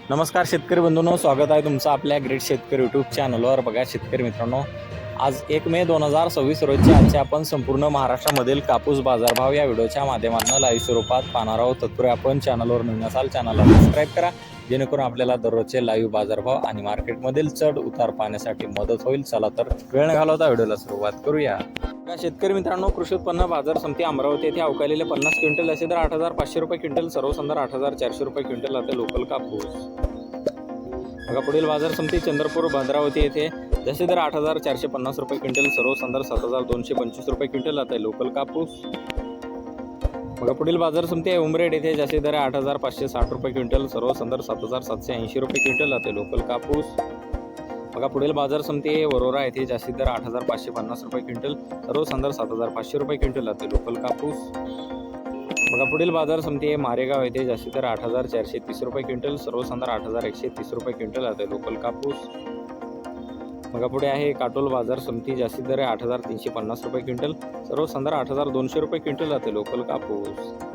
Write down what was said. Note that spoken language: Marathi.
नमस्कार शेतकरी बंधूंनो, स्वागत आहे तुमचं आपल्या ग्रेट शेतकरी यूट्यूब चॅनलवर। बघा शेतकरी मित्रांनो, आज 1 मे 2026 रोजी आजचे आपण संपूर्ण महाराष्ट्रामधील कापूस बाजारभाव या व्हिडिओच्या माध्यमातून लाईव्ह स्वरूपात पाहणार आहोत। तत्पूर्वी आपण चॅनलवर नवीन असाल चॅनलला सबस्क्राईब करा, जेणेकरून आपल्याला दररोजचे लाईव्ह बाजारभाव आणि मार्केटमधील चढ उतार पाहण्यासाठी मदत होईल। चला तर वेळ न घालवता व्हिडिओला सुरुवात करूया। शेतकरी मित्रांनो, कृषी उत्पन्न बाजार समिती अमरावती येथे अवकालेले 50 क्विंटल असे दर 8500 रुपये क्विंटल, सर्वसाधारण 8400 रुपये क्विंटल आता लोकल कापूस। बघा पुढील बाजार समिती चंद्रपूर भद्रावती येथे जसे दर 8450 रुपये क्विंटल, सर्वसाधारण 7225 रुपये क्विंटल आता लोकल कापूस। बघा पुढील बाजार समिती आहे उमरेड येथे जसे दर 8560 रुपये क्विंटल, सर्वसाधारण 7780 रुपये क्विंटल आता लोकल कापूस। बघा पुढील बाजार समिती आहे वरोरा येथे जास्तीत दर 8550 रुपये क्विंटल, सर्वसाधारण 7500 रुपये क्विंटल आता लोकल कापूस। बघा पुढील बाजार समिती आहे मारेगाव येथे जास्तीत दर 8430 रुपये क्विंटल, सर्वसाधारण 8130 रुपये क्विंटल आता लोकल कापूस। बघा पुढे आहे काटोल बाजार समिती जास्तीत दर 8350 रुपये क्विंटल, सर्वसाधारण 8200 रुपये क्विंटल आता लोकल कापूस।